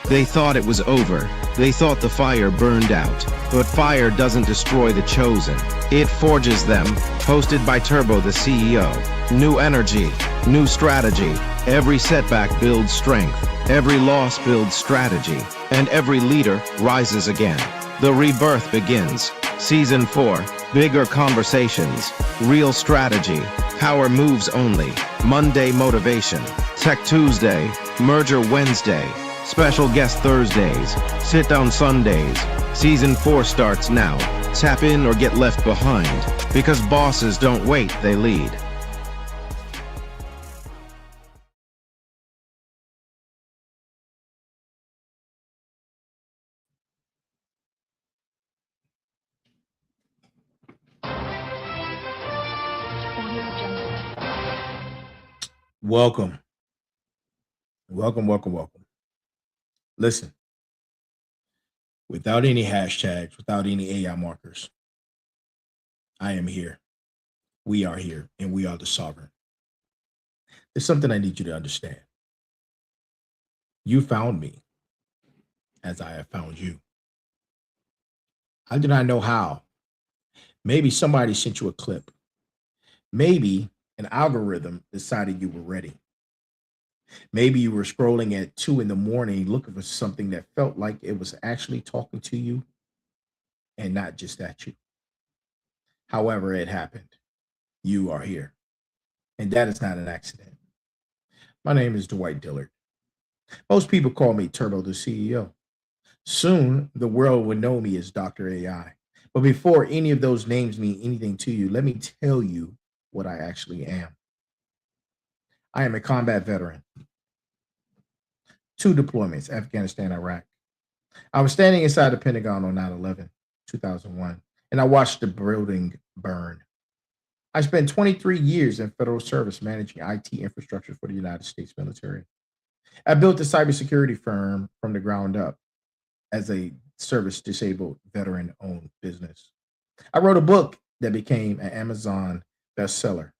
They thought it was over. They thought the fire burned out. But fire doesn't destroy the chosen. It forges them. Hosted by Turbotheceo. New energy. New strategy. Every setback builds strength. Every loss builds strategy. And every leader rises again. The rebirth begins. Season 4. Bigger conversations. Real strategy. Power moves only. Monday motivation. Tech Tuesday. Merger Wednesday. Special guest Thursdays. Sit down Sundays. Season 4 starts now. Tap in or get left behind. Because bosses don't wait, they lead. Welcome. Welcome. Listen, without any hashtags, without any AI markers, I am here. We are here, and we are the sovereign. There's something I need you to understand. You found me as I have found you. I do not know how. Maybe somebody sent you a clip. Maybe an algorithm decided you were ready. Maybe you were scrolling at 2 in the morning looking for something that felt like it was actually talking to you and not just at you. However, it happened. You are here. And that is not an accident. My name is Dwight Dillard. Most people call me Turbo the CEO. Soon, the world will know me as Dr. AI. But before any of those names mean anything to you, let me tell you what I actually am. I am a combat veteran. 2 deployments, Afghanistan, Iraq. I was standing inside the Pentagon on 9/11, 2001, and I watched the building burn. I spent 23 years in federal service managing IT infrastructure for the United States military. I built a cybersecurity firm from the ground up as a service-disabled veteran-owned business. I wrote a book that became an Amazon bestseller.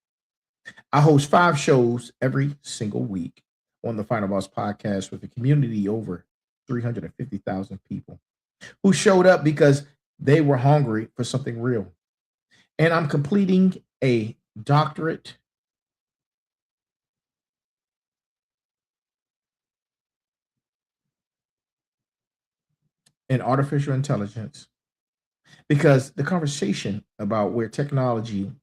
I host 5 shows every single week on the Final Boss podcast with a community over 350,000 people who showed up because they were hungry for something real. And I'm completing a doctorate in artificial intelligence because the conversation about where technology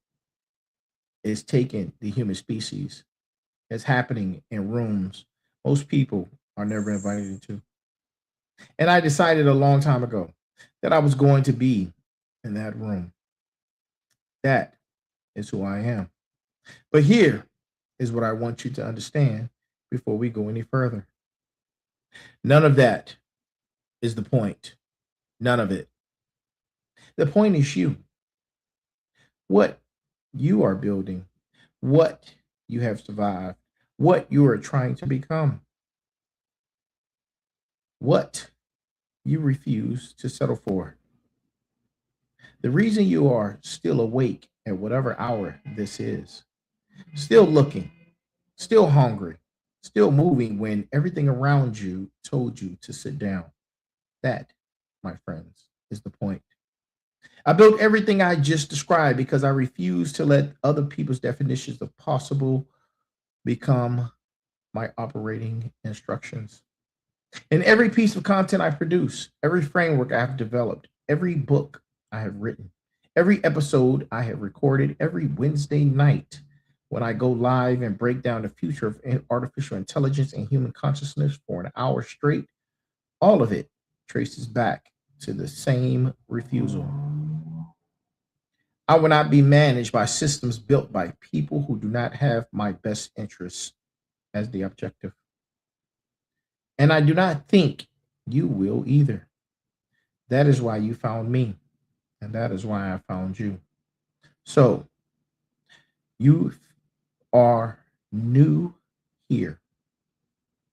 is taking the human species is happening in rooms most people are never invited into. And I decided a long time ago that I was going to be in that room. That is who I am. But here is what I want you to understand before we go any further. None of that is the point. None of it. The point is you. What you are building, what you have survived, what you are trying to become, what you refuse to settle for. The reason you are still awake at whatever hour this is, still looking, still hungry, still moving when everything around you told you to sit down. That, my friends, is the point. I built everything I just described because I refuse to let other people's definitions of possible become my operating instructions. In every piece of content I produce, every framework I have developed, every book I have written, every episode I have recorded, every Wednesday night when I go live and break down the future of artificial intelligence and human consciousness for an hour straight, all of it traces back to the same refusal. I will not be managed by systems built by people who do not have my best interests as the objective. And I do not think you will either. That is why you found me, and that is why I found you. So, you are new here.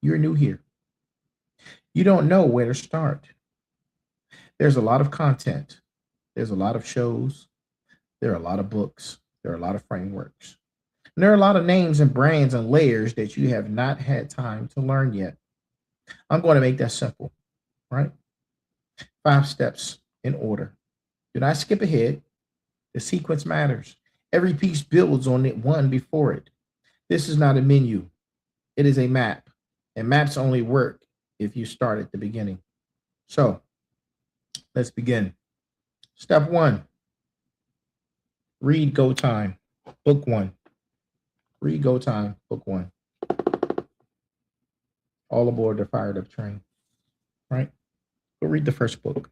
You're new here. You don't know where to start. There's a lot of content, there's a lot of shows, there are a lot of books, there are a lot of frameworks, and there are a lot of names and brands and layers that you have not had time to learn yet. I'm going to make that simple, right? 5 steps in order. Do not skip ahead. The sequence matters. Every piece builds on it one before it. This is not a menu. It is a map. And maps only work if you start at the beginning. So let's begin. Step 1. Read Go Time, Book 1. Read Go Time, Book 1. All aboard the fired up train, right? Go read the first book.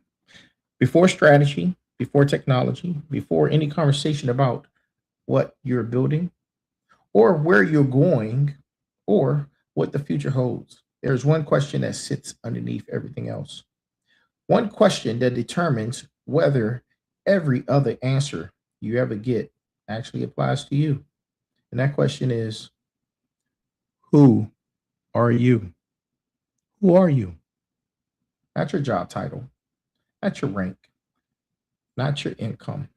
Before strategy, before technology, before any conversation about what you're building or where you're going or what the future holds, there's one question that sits underneath everything else. One question that determines whether every other answer you ever get actually applies to you. And that question is, who are you? Who are you? Not your job title, not your rank, not your income,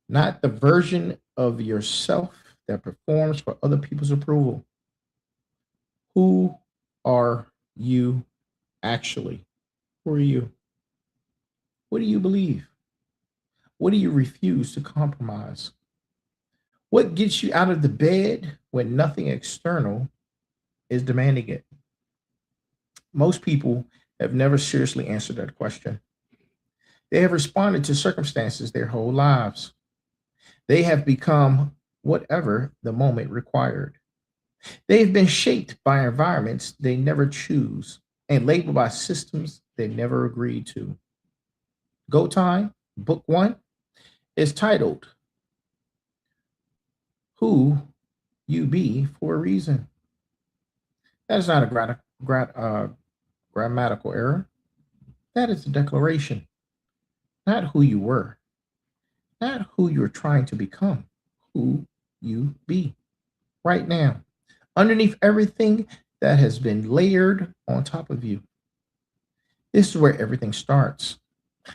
not the version of yourself that performs for other people's approval. Who are you actually? Who are you? What do you believe? What do you refuse to compromise? What gets you out of the bed when nothing external is demanding it? Most people have never seriously answered that question. They have responded to circumstances their whole lives. They have become whatever the moment required. They have been shaped by environments they never choose and labeled by systems they never agreed to. Go Time, Book 1, is titled Who You Be for a Reason. That is not a grammatical error. That is a declaration, not who you were, not who you're trying to become, who you be right now, underneath everything that has been layered on top of you. This is where everything starts.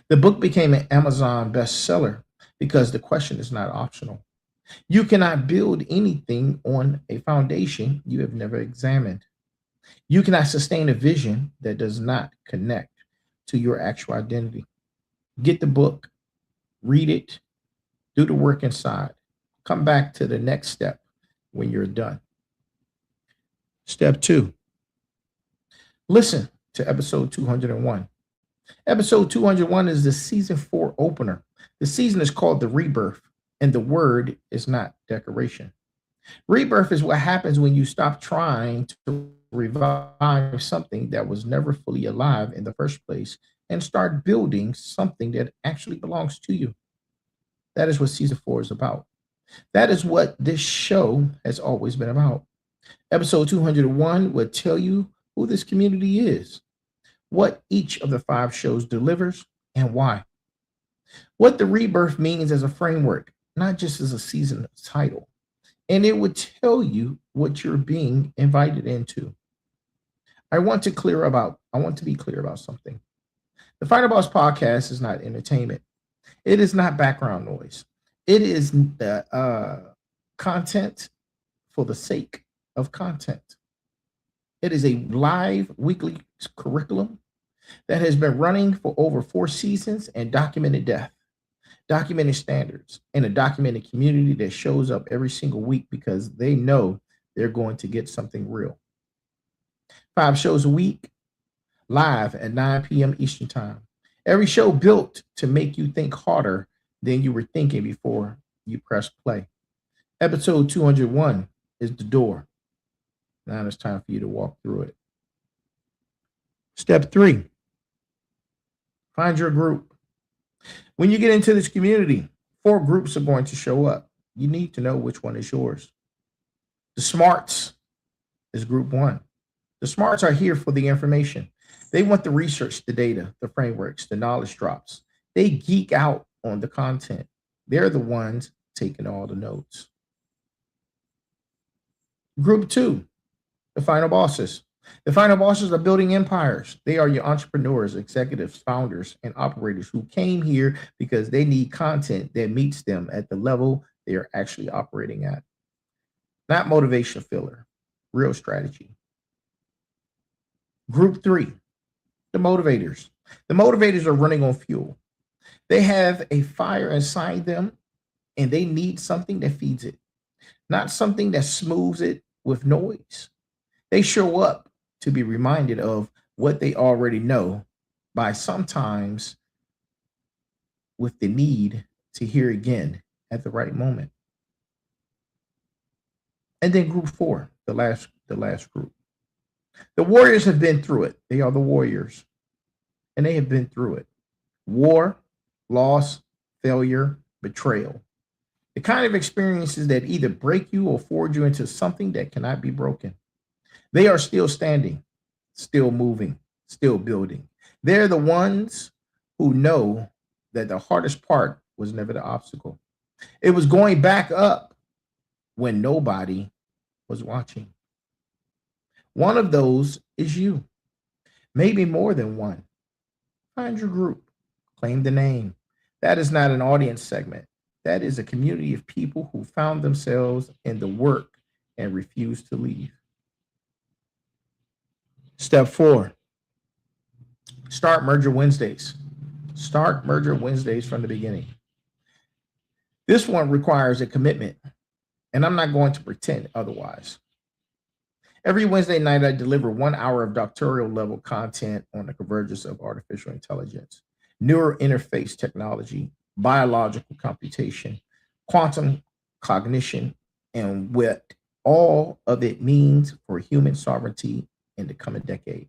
The book became an Amazon bestseller because the question is not optional. You cannot build anything on a foundation you have never examined. You cannot sustain a vision that does not connect to your actual identity. Get the book, read it, do the work inside. Come back to the next step when you're done. Step 2. Listen to episode 201. Episode 201 is the season 4 opener. The season is called The Rebirth, and the word is not decoration. Rebirth is what happens when you stop trying to revive something that was never fully alive in the first place and start building something that actually belongs to you. That is what season 4 is about. That is what this show has always been about. Episode 201 will tell you who this community is, what each of the 5 shows delivers, and why. What the rebirth means as a framework, not just as a season title. And it would tell you what you're being invited into. I want to be clear about something. The Fighter Boss podcast is not entertainment. It is not background noise. It is content for the sake of content. It is a live weekly curriculum that has been running for over 4 seasons and documented death, documented standards, and a documented community that shows up every single week because they know they're going to get something real. 5 shows a week, live at 9 p.m. Eastern Time. Every show built to make you think harder than you were thinking before you press play. Episode 201 is the door. Now it's time for you to walk through it. Step 3, find your group. When you get into this community, 4 groups are going to show up. You need to know which one is yours. The smarts is group 1. The smarts are here for the information. They want the research, the data, the frameworks, the knowledge drops. They geek out on the content. They're the ones taking all the notes. Group 2, the final bosses. The final bosses are building empires. They are your entrepreneurs, executives, founders, and operators who came here because they need content that meets them at the level they are actually operating at. Not motivation filler, real strategy. Group 3, the motivators. The motivators are running on fuel. They have a fire inside them and they need something that feeds it, not something that smooths it with noise. They show up to be reminded of what they already know by sometimes with the need to hear again at the right moment. And then group 4, the last group. The warriors have been through it. They are the warriors and they have been through it. War, loss, failure, betrayal. The kind of experiences that either break you or forge you into something that cannot be broken. They are still standing, still moving, still building. They're the ones who know that the hardest part was never the obstacle. It was going back up when nobody was watching. One of those is you, maybe more than one. Find your group, claim the name. That is not an audience segment. That is a community of people who found themselves in the work and refused to leave. Step 4, start merger Wednesdays. Start merger Wednesdays from the beginning. This one requires a commitment, and I'm not going to pretend otherwise. Every Wednesday night, I deliver 1 hour of doctoral level content on the convergence of artificial intelligence, neural interface technology, biological computation, quantum cognition, and what all of it means for human sovereignty in the coming decade.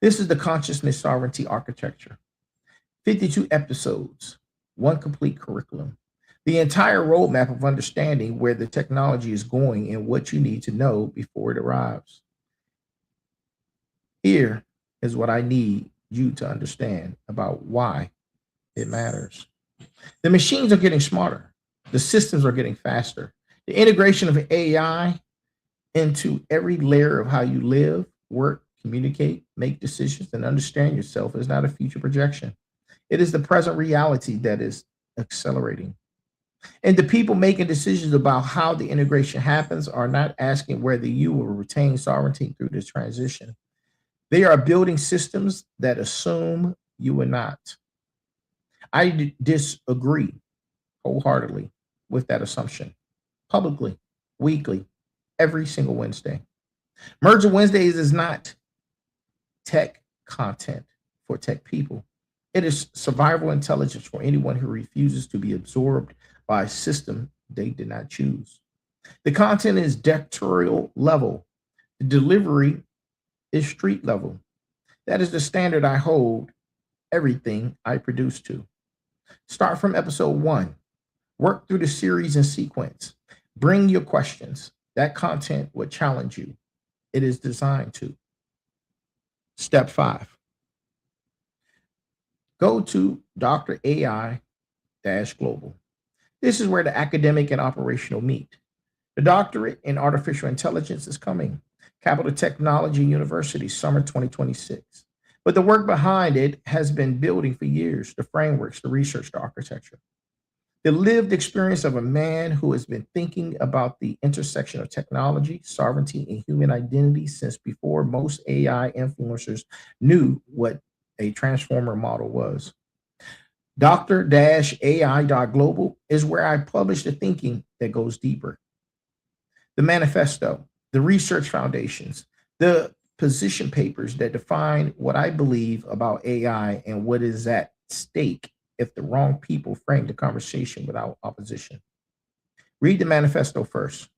This is the consciousness sovereignty architecture. 52 episodes, one complete curriculum, the entire roadmap of understanding where the technology is going and what you need to know before it arrives. Here is what I need you to understand about why it matters. The machines are getting smarter. The systems are getting faster. The integration of AI into every layer of how you live, work, communicate, make decisions, and understand yourself is not a future projection. It is the present reality that is accelerating. And the people making decisions about how the integration happens are not asking whether you will retain sovereignty through this transition. They are building systems that assume you will not. I disagree wholeheartedly with that assumption, publicly, weekly, every single Wednesday. Merger Wednesdays is not tech content for tech people. It is survival intelligence for anyone who refuses to be absorbed by a system they did not choose. The content is doctoral level. The delivery is street level. That is the standard I hold everything I produce to. Start from episode 1. Work through the series in sequence. Bring your questions. That content will challenge you. It is designed to. Step 5. Go to Dr. AI Global. This is where the academic and operational meet. The doctorate in artificial intelligence is coming. Capital Technology University, summer 2026. But the work behind it has been building for years, the frameworks, the research, the architecture. The lived experience of a man who has been thinking about the intersection of technology, sovereignty, and human identity since before most AI influencers knew what a transformer model was. Dr-AI.global is where I publish the thinking that goes deeper. The manifesto, the research foundations, the position papers that define what I believe about AI and what is at stake if the wrong people frame the conversation without opposition. Read the manifesto first.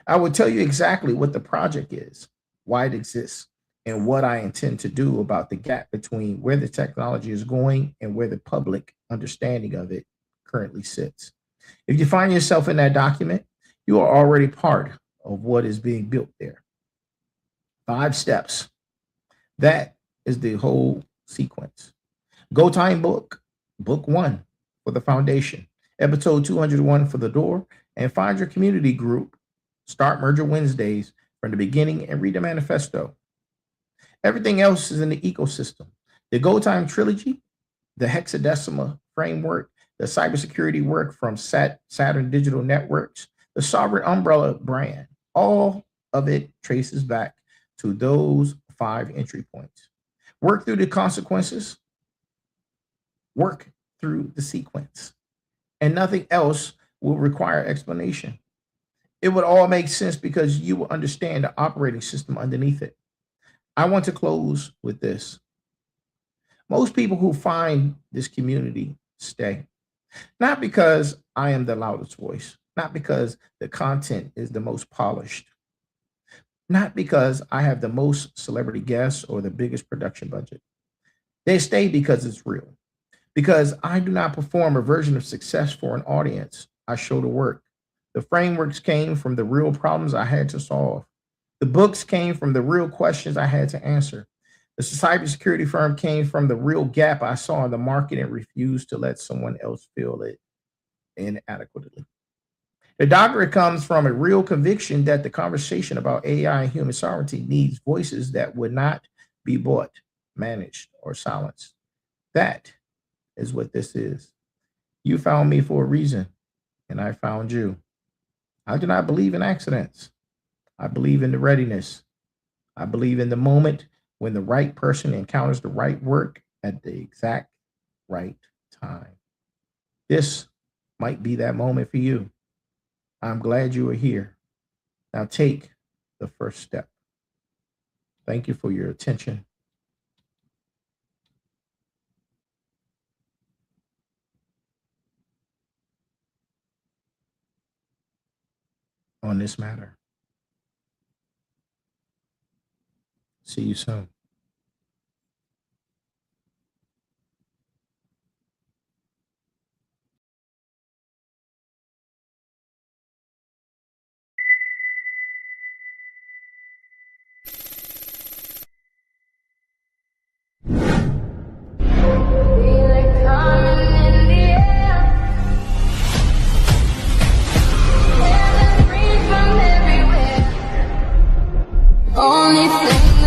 I will tell you exactly what the project is, why it exists, and what I intend to do about the gap between where the technology is going and where the public understanding of it currently sits. If you find yourself in that document, you are already part of what is being built there. 5 steps. That is the whole sequence. GOTIME Book, Book 1 for the foundation, Episode 201 for the door, and find your community group. Start Merger Wednesdays from the beginning and read the manifesto. Everything else is in the ecosystem. The GOTIME trilogy, the hexadecimal framework, the cybersecurity work from Saturn Digital Networks, the Sovereign Umbrella brand, all of it traces back to those 5 entry points. Work through the consequences, work through the sequence, and nothing else will require explanation. It would all make sense because you will understand the operating system underneath it. I want to close with this. Most people who find this community stay, not because I am the loudest voice, not because the content is the most polished, not because I have the most celebrity guests or the biggest production budget. They stay because it's real, because I do not perform a version of success for an audience. I show the work. The frameworks came from the real problems I had to solve. The books came from the real questions I had to answer. The cybersecurity firm came from the real gap I saw in the market and refused to let someone else fill it inadequately. The doctorate comes from a real conviction that the conversation about AI and human sovereignty needs voices that would not be bought, managed, or silenced. That is what this is. You found me for a reason, and I found you. I do not believe in accidents. I believe in the readiness. I believe in the moment when the right person encounters the right work at the exact right time. This might be that moment for you. I'm glad you are here. Now take the first step. Thank you for your attention. On this matter. See you soon. Only thing